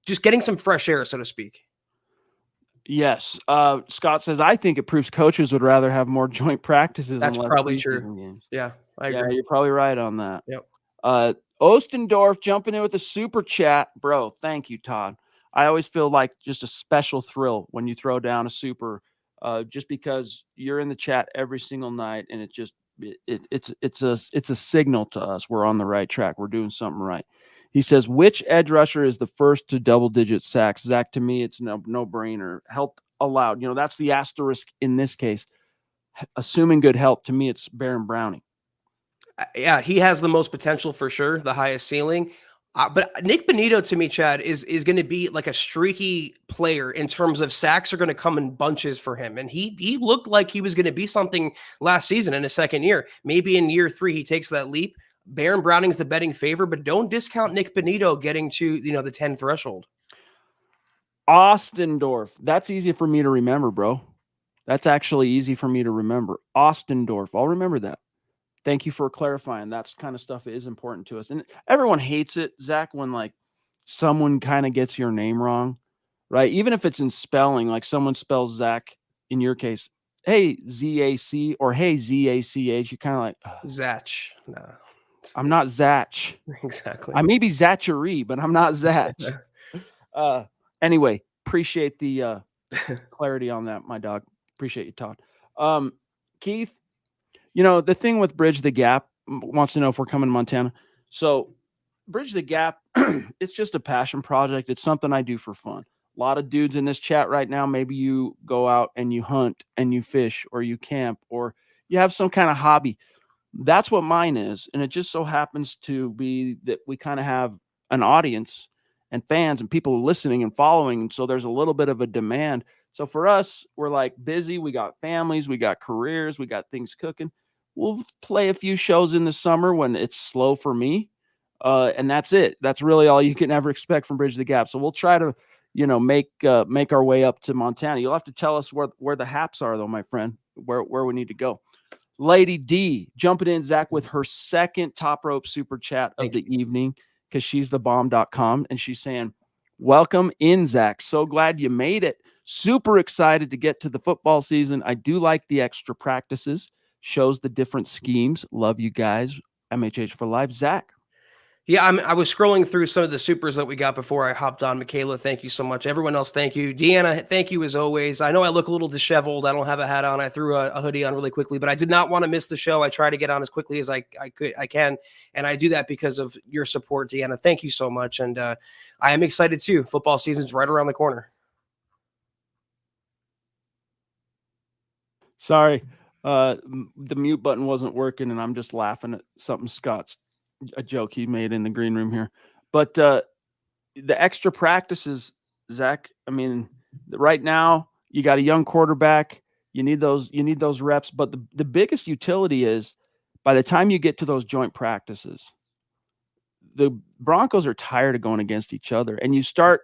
B: just getting some fresh air, so to speak.
A: Yes. Scott says, I think it proves coaches would rather have more joint practices.
B: That's probably true.
A: Games.
B: Yeah, I agree.
A: Yeah, you're probably right on that.
B: Yep.
A: Ostendorf jumping in with a super chat. Bro, thank you, Todd. I always feel like just a special thrill when you throw down a super, just because you're in the chat every single night, and it's a signal to us we're on the right track. We're doing something right. He says, which edge rusher is the first to double-digit sacks? Zach, to me, it's no-brainer. Health allowed. That's the asterisk in this case. Assuming good health, to me, it's Baron Browning.
B: Yeah, he has the most potential for sure, the highest ceiling. But Nick Bonito, to me, Chad, is going to be like a streaky player in terms of sacks are going to come in bunches for him. And he looked like he was going to be something last season in his second year. Maybe in year 3, he takes that leap. Baron Browning's the betting favor, but don't discount Nick Bonito getting to, the 10 threshold.
A: Ostendorf. That's easy for me to remember, bro. That's actually easy for me to remember. Ostendorf. I'll remember that. Thank you for clarifying. That's kind of stuff is important to us. And everyone hates it, Zach, when like someone kind of gets your name wrong, right? Even if it's in spelling, like someone spells Zach, in your case, hey, Z-A-C, or hey, Z-A-C-H, you're kind of like, ugh.
B: Zach. No.
A: I'm not Zach.
B: Exactly.
A: I may be Zachary, but I'm not Zach. Anyway, appreciate the clarity on that, my dog. Appreciate you, Todd. Keith, the thing with Bridge the Gap wants to know if we're coming to Montana. So Bridge the Gap, it's just a passion project. It's something I do for fun. A lot of dudes in this chat right now, maybe you go out and you hunt and you fish or you camp or you have some kind of hobby. That's what mine is. And it just so happens to be that we kind of have an audience and fans and people listening and following. And so there's a little bit of a demand. So for us, we're like busy. We got families, we got careers, we got things cooking. We'll play a few shows in the summer when it's slow for me. And that's it. That's really all you can ever expect from Bridge the Gap. So we'll try to, make our way up to Montana. You'll have to tell us where the haps are though, my friend, where we need to go. Lady D jumping in, Zach, with her second top rope super chat of the evening, because she's the bomb.com. And she's saying, welcome in, Zach. So glad you made it. Super excited to get to the football season. I do like the extra practices. Shows the different schemes. Love you guys. MHH for life. Zach.
B: Yeah, I was scrolling through some of the supers that we got before I hopped on. Michaela, thank you so much. Everyone else, thank you. Deanna, thank you as always. I know I look a little disheveled. I don't have a hat on. I threw a hoodie on really quickly, but I did not want to miss the show. I try to get on as quickly as I can, and I do that because of your support, Deanna. Thank you so much, and I am excited too. Football season's right around the corner.
A: Sorry, the mute button wasn't working, and I'm just laughing at something a joke he made in the green room here. But the extra practices, Zach, I mean, right now you got a young quarterback. You need those reps. But the biggest utility is by the time you get to those joint practices, the Broncos are tired of going against each other. And you start,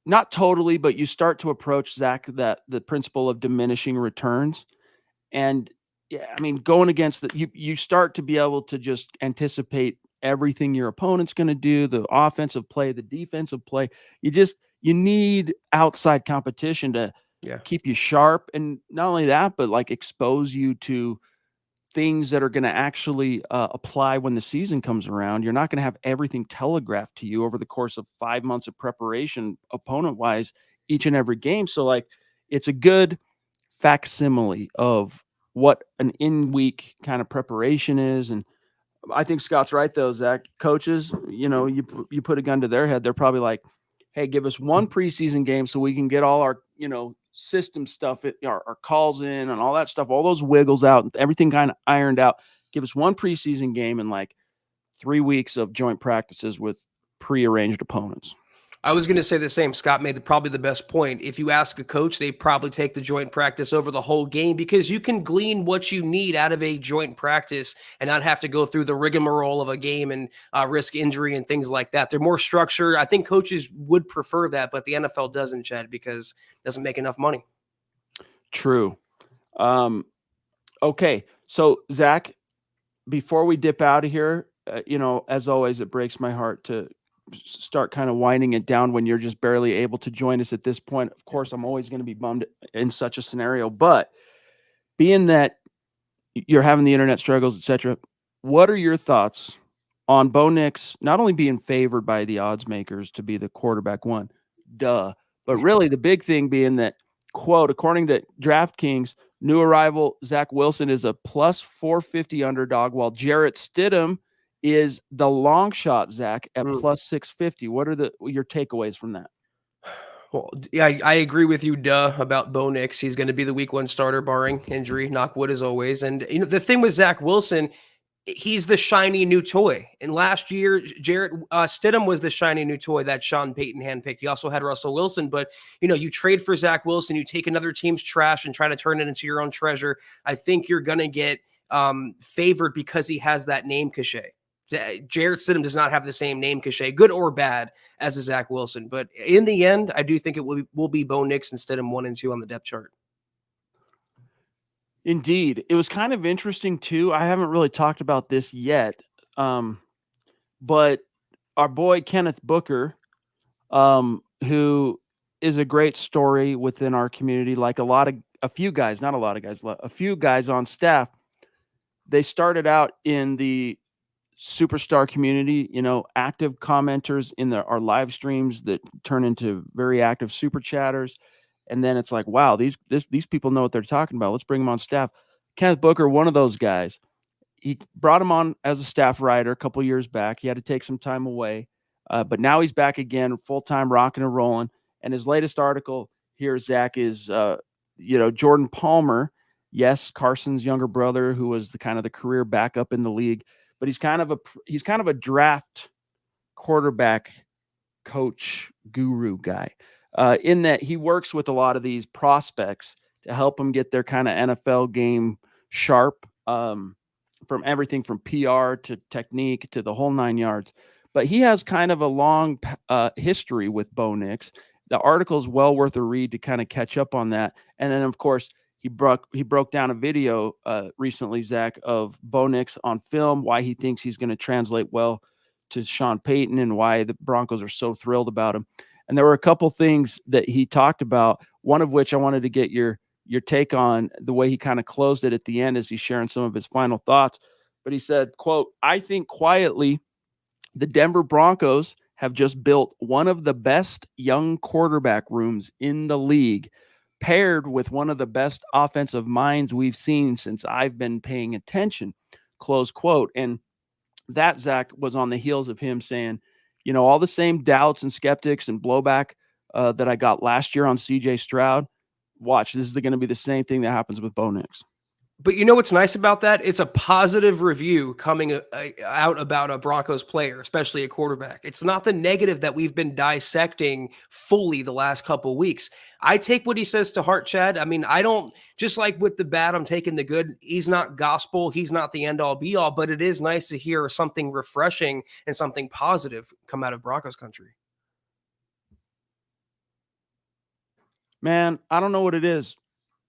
A: not totally, but you start to approach, Zach, the principle of diminishing returns. And yeah, I mean, going against you start to be able to just anticipate everything your opponent's going to do, the offensive play, the defensive play. You need outside competition to
B: Yeah.
A: keep you sharp. And not only that, but like expose you to things that are going to actually apply when the season comes around. You're not going to have everything telegraphed to you over the course of 5 months of preparation, opponent wise, each and every game. So, like, it's a good facsimile of what an in week kind of preparation is. And I think Scott's right, though, Zach. Coaches, you put a gun to their head, they're probably like, hey, give us one preseason game so we can get all our, system stuff, our calls in and all that stuff, all those wiggles out, everything kind of ironed out. Give us one preseason game and like 3 weeks of joint practices with prearranged opponents.
B: I was going to say the same. Scott made probably the best point. If you ask a coach, they probably take the joint practice over the whole game because you can glean what you need out of a joint practice and not have to go through the rigmarole of a game and risk injury and things like that. They're more structured. I think coaches would prefer that, but the NFL doesn't, Chad, because it doesn't make enough money.
A: True. Okay. So, Zach, before we dip out of here, as always, it breaks my heart to start kind of winding it down when you're just barely able to join us at this point. Of course, I'm always going to be bummed in such a scenario, but being that you're having the internet struggles, etc., what are your thoughts on Bo Nix not only being favored by the odds makers to be the quarterback one, but really the big thing being that, quote, according to DraftKings, new arrival Zach Wilson is a plus 450 underdog, while Jarrett Stidham is the long shot, Zach, at plus 650. What are your takeaways from that?
B: Well, yeah, I agree with you, about Bo Nix. He's going to be the week 1 starter, barring injury, knock wood as always. And the thing with Zach Wilson, he's the shiny new toy. And last year, Jarrett Stidham was the shiny new toy that Sean Payton handpicked. He also had Russell Wilson, but you trade for Zach Wilson, you take another team's trash and try to turn it into your own treasure. I think you're going to get favored because he has that name cachet. Jarrett Stidham does not have the same name cachet, good or bad, as a Zach Wilson. But in the end, I do think it will be Bo Nix and Stidham 1 and 2 on the depth chart.
A: Indeed. It was kind of interesting, too. I haven't really talked about this yet, but our boy Kenneth Booker, who is a great story within our community, like a few guys on staff, they started out in the superstar community, active commenters in our live streams that turn into very active super chatters. And then it's like, wow, these people know what they're talking about. Let's bring them on staff. Kenneth Booker, one of those guys. He brought him on as a staff writer a couple years back. He had to take some time away, but now he's back again, full-time, rocking and rolling. And his latest article here, Zach, is Jordan Palmer. Yes, Carson's younger brother, who was the kind of the career backup in the league, but he's kind of a draft quarterback coach guru guy, in that he works with a lot of these prospects to help them get their kind of NFL game sharp, from everything from PR to technique to the whole 9 yards. But he has kind of a long history with Bo Nix. The article is well worth a read to kind of catch up on that. And then, of course, he broke down a video recently, Zach, of Bo Nix on film, why he thinks he's going to translate well to Sean Payton and why the Broncos are so thrilled about him. And there were a couple things that he talked about, one of which I wanted to get your take on, the way he kind of closed it at the end as he's sharing some of his final thoughts. But he said, quote, "I think quietly the Denver Broncos have just built one of the best young quarterback rooms in the league, paired with one of the best offensive minds we've seen since I've been paying attention," close quote. And that, Zach, was on the heels of him saying, all the same doubts and skeptics and blowback that I got last year on CJ Stroud. Watch, this is going to be the same thing that happens with Bo Nix.
B: But you know what's nice about that? It's a positive review coming out about a Broncos player, especially a quarterback. It's not the negative that we've been dissecting fully the last couple of weeks. I take what he says to heart, Chad. I mean, I don't, just like with the bad, I'm taking the good. He's not gospel. He's not the end all be all, but it is nice to hear something refreshing and something positive come out of Broncos country.
A: Man, I don't know what it is.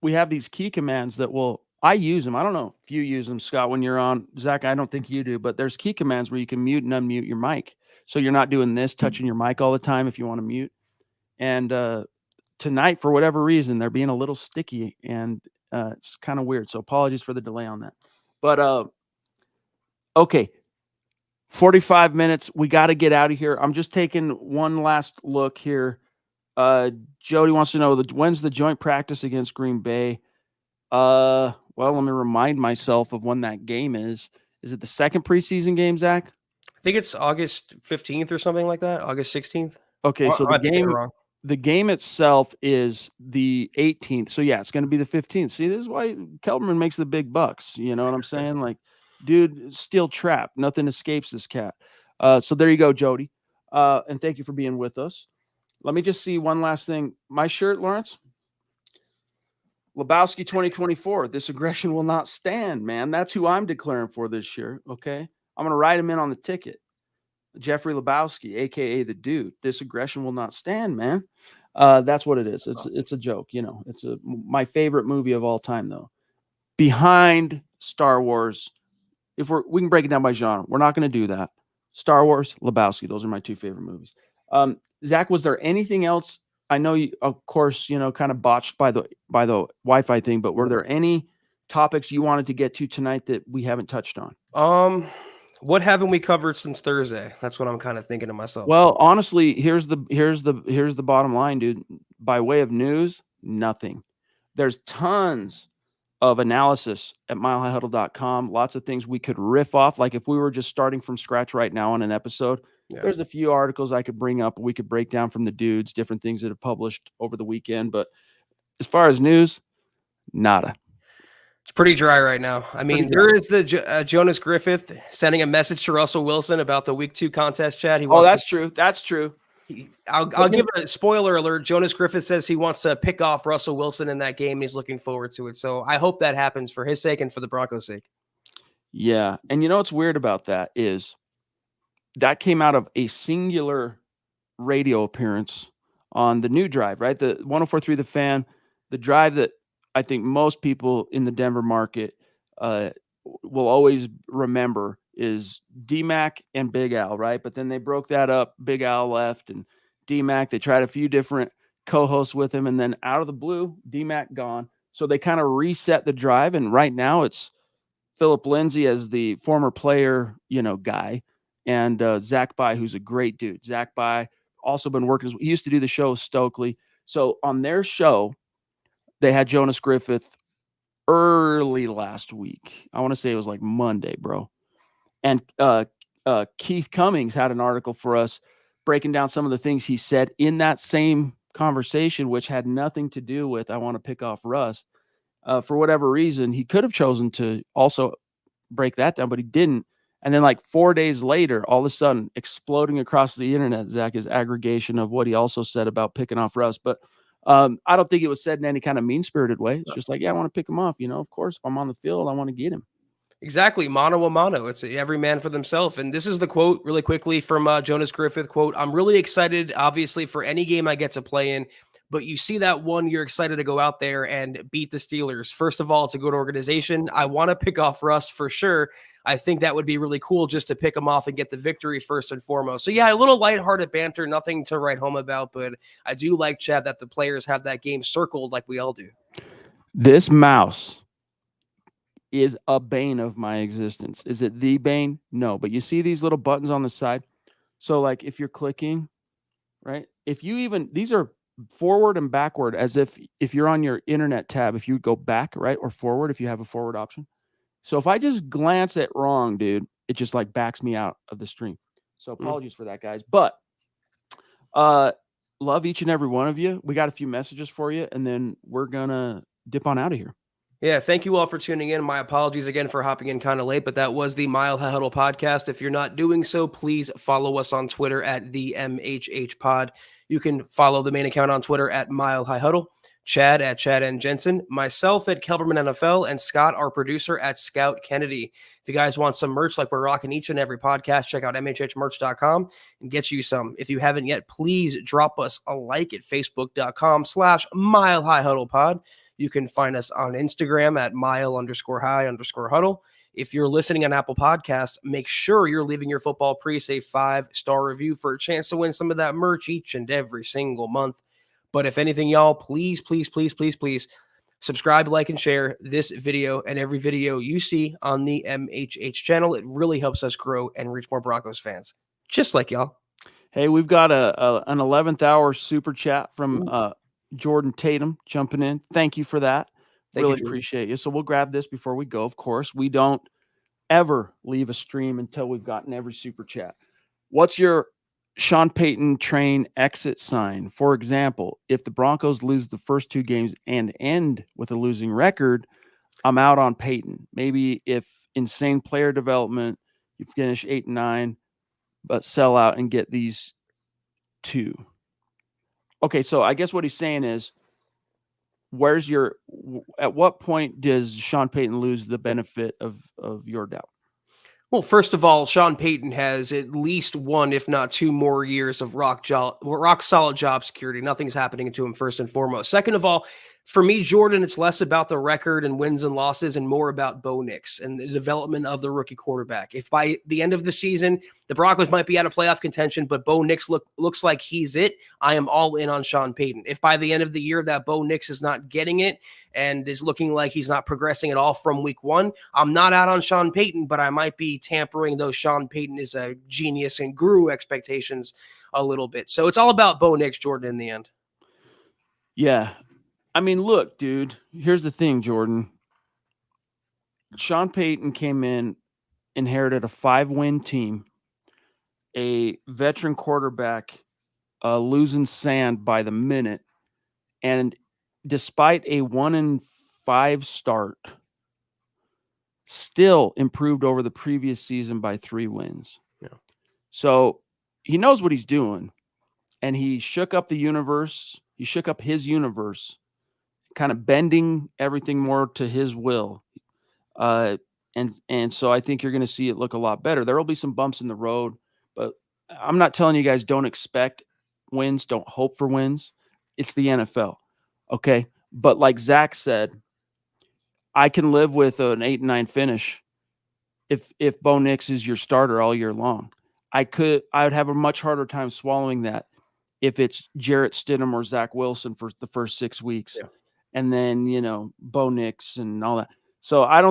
A: We have these key commands that will I use them. I don't know if you use them, Scott, when you're on. Zach, I don't think you do, but there's key commands where you can mute and unmute your mic. So you're not doing this, touching your mic all the time if you want to mute. And tonight, for whatever reason, they're being a little sticky, and it's kind of weird. So apologies for the delay on that. But okay, 45 minutes. We got to get out of here. I'm just taking one last look here. Jody wants to know when's the joint practice against Green Bay? Well, let me remind myself of when that game is. Is it the second preseason game, Zach?
B: I think it's August 15th or something like that. August 16th.
A: Okay, so the game itself is the 18th. So yeah, it's going to be the 15th. See, this is why Kelberman makes the big bucks. You know what I'm saying? Like, dude, steel trap. Nothing escapes this cat. So there you go, Jody. And thank you for being with us. Let me just see one last thing. My shirt, Lawrence. Lebowski 2024. This aggression will not stand, man. That's who I'm declaring for this year. Okay. I'm going to write him in on the ticket. Jeffrey Lebowski, aka the dude. This aggression will not stand, man. That's what it is. It's a joke, you know. It's my favorite movie of all time, though. Behind Star Wars, if we can break it down by genre, we're not going to do that. Star Wars, Lebowski. Those are my two favorite movies. Zach, was there anything else? I know you, of course, you know, kind of botched by the Wi-Fi thing, but were there any topics you wanted to get to tonight that we haven't touched on?
B: What haven't we covered since Thursday? That's what I'm kind of thinking to myself.
A: Well, honestly, here's the bottom line, dude. By way of news, nothing. There's tons of analysis at milehighhuddle.com. Lots of things we could riff off. Like if we were just starting from scratch right now on an episode, there's a few articles I could bring up. We could break down from the dudes, different things that have published over the weekend. But as far as news, nada.
B: It's pretty dry right now. I mean, there is the Jonas Griffith sending a message to Russell Wilson about the Week 2 contest, Chad.
A: That's true. That's true.
B: I'll give a spoiler alert. Jonas Griffith says he wants to pick off Russell Wilson in that game. He's looking forward to it. So I hope that happens for his sake and for the Broncos' sake.
A: Yeah. And you know what's weird about that is that came out of a singular radio appearance on the new drive, right? The 104.3 The Fan, the drive that I think most people in the Denver market will always remember is D-Mac and Big Al, right? But then they broke that up. Big Al left and D-Mac, they tried a few different co-hosts with him, and then out of the blue, D-Mac gone. So they kind of reset the drive, and right now it's Philip Lindsay as the former player, you know, guy, and Zach By, who's a great dude. Zach By also been working. He used to do the show with Stokely. So on their show, they had Jonas Griffith early last week. I want to say it was like Monday, bro. And Keith Cummings had an article for us breaking down some of the things he said in that same conversation, which had nothing to do with I want to pick off Russ. For whatever reason, he could have chosen to also break that down, but he didn't. And then like 4 days later, all of a sudden exploding across the internet, Zach, is aggregation of what he also said about picking off Russ. But I don't think it was said in any kind of mean-spirited way. It's just like, yeah, I want to pick him off. You know, of course, if I'm on the field, I want to get him.
B: Exactly. Mano a mano. It's every man for themselves. And this is the quote really quickly from Jonas Griffith, quote, "I'm really excited, obviously, for any game I get to play in. But you see that one, you're excited to go out there and beat the Steelers. First of all, it's a good organization. I want to pick off Russ for sure. I think that would be really cool just to pick him off and get the victory first and foremost." So yeah, a little lighthearted banter, nothing to write home about, but I do like, Chad, that the players have that game circled like we all do.
A: This mouse is a bane of my existence. Is it the bane? No, but you see these little buttons on the side. So like if you're clicking, right? If you even, these are forward and backward, as if you're on your internet tab, if you go back, right, or forward, if you have a forward option. So if I just glance it wrong, dude, it just like backs me out of the stream. So apologies for that, guys. But love each and every one of you. We got a few messages for you, and then we're gonna dip on out of here.
B: Yeah, thank you all for tuning in. My apologies again for hopping in kind of late, but that was the Mile High Huddle podcast. If you're not doing so, please follow us on Twitter at the MHH Pod. You can follow the main account on Twitter at Mile High Huddle, Chad at Chad and Jensen, myself at Kelberman NFL, and Scott, our producer, at Scout Kennedy. If you guys want some merch like we're rocking each and every podcast, check out mhhmerch.com and get you some. If you haven't yet, please drop us a like at facebook.com/Mile High Huddle Pod. You can find us on Instagram at mile_high_huddle. If you're listening on Apple Podcasts, make sure you're leaving your football priest a 5-star review for a chance to win some of that merch each and every single month. But if anything, y'all, please subscribe, like, and share this video and every video you see on the MHH channel. It really helps us grow and reach more Broncos fans, just like y'all.
A: Hey, we've got an 11th hour super chat from Jordan Tatum jumping in. Thank you for that. Really appreciate you. So we'll grab this before we go. Of course, we don't ever leave a stream until we've gotten every super chat. What's your Sean Payton train exit sign? For example, if the Broncos lose the first 2 games and end with a losing record, I'm out on Payton. Maybe if insane player development, you finish 8-9, but sell out and get these 2. Okay, so I guess what he's saying is, at what point does Sean Payton lose the benefit of your doubt?
B: Well, first of all, Sean Payton has at least 1, if not 2 more years of rock solid job security. Nothing's happening to him, first and foremost. Second of all, for me, Jordan, it's less about the record and wins and losses and more about Bo Nix and the development of the rookie quarterback. If by the end of the season, the Broncos might be out of playoff contention, but Bo Nix looks like he's it, I am all in on Sean Payton. If by the end of the year that Bo Nix is not getting it and is looking like he's not progressing at all from week 1, I'm not out on Sean Payton, but I might be tampering those Sean Payton is a genius and guru expectations a little bit. So it's all about Bo Nix, Jordan, in the end.
A: Yeah. I mean, look, dude, here's the thing, Jordan. Sean Payton came in, inherited a 5-win team, a veteran quarterback losing sand by the minute, and despite a 1-5 start, still improved over the previous season by 3 wins.
B: Yeah.
A: So he knows what he's doing, and he shook up the universe. He shook up his universe, kind of bending everything more to his will. And so I think you're going to see it look a lot better. There will be some bumps in the road, but I'm not telling you guys don't expect wins, don't hope for wins. It's the NFL. Okay. But like Zach said, I can live with an 8-9 finish if Bo Nix is your starter all year long. I would have a much harder time swallowing that if it's Jarrett Stidham or Zach Wilson for the first 6 weeks. Yeah. And then, Bo Nix and all that. So I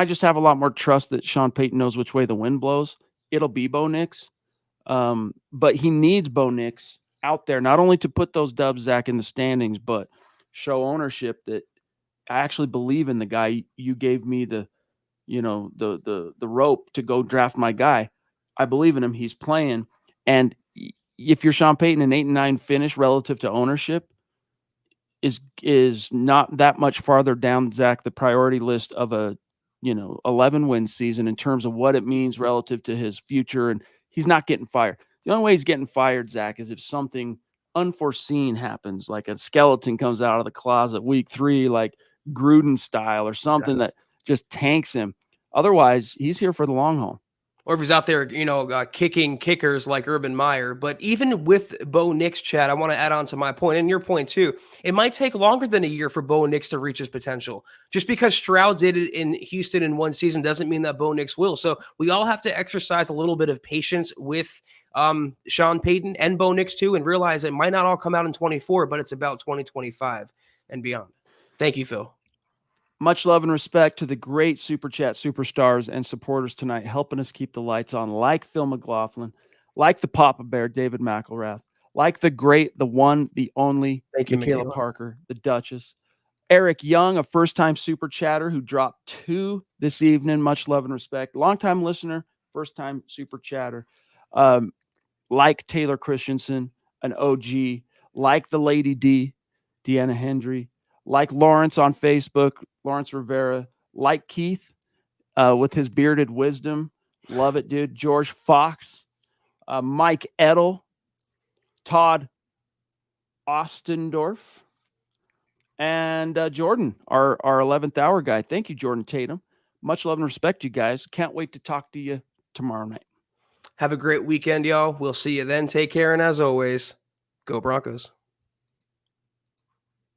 A: just have a lot more trust that Sean Payton knows which way the wind blows. It'll be Bo Nix. But he needs Bo Nix out there, not only to put those dubs, Zach, in the standings, but show ownership that I actually believe in the guy. You gave me the rope to go draft my guy. I believe in him. He's playing. And if you're Sean Payton, an 8-9 finish relative to ownership is not that much farther down, Zach, the priority list of a 11-win season in terms of what it means relative to his future. And he's not getting fired. The only way he's getting fired, Zach, is if something unforeseen happens, like a skeleton comes out of the closet week 3, like Gruden style or something that just tanks him. Otherwise, he's here for the long haul.
B: Or if he's out there, kicking kickers like Urban Meyer. But even with Bo Nix, Chad, I want to add on to my point and your point too. It might take longer than a year for Bo Nix to reach his potential. Just because Stroud did it in Houston in 1 season doesn't mean that Bo Nix will. So we all have to exercise a little bit of patience with Sean Payton and Bo Nix too, and realize it might not all come out in 24, but it's about 2025 and beyond. Thank you, Phil.
A: Much love and respect to the great Super Chat superstars and supporters tonight, helping us keep the lights on, like Phil McLaughlin, like the Papa Bear, David McElrath, like the great, the one, the only, Michaela Parker, the Duchess, Eric Young, a first-time Super Chatter who dropped 2 this evening. Much love and respect. Longtime listener, first-time Super Chatter. Like Taylor Christensen, an OG, like the Lady D, Deanna Hendry, like Lawrence on Facebook, Lawrence Rivera, like Keith with his bearded wisdom. Love it, dude. George Fox, Mike Edel, Todd Ostendorf, and Jordan, our 11th hour guy. Thank you, Jordan Tatum. Much love and respect, you guys. Can't wait to talk to you tomorrow night.
B: Have a great weekend, y'all. We'll see you then. Take care, and as always, go Broncos.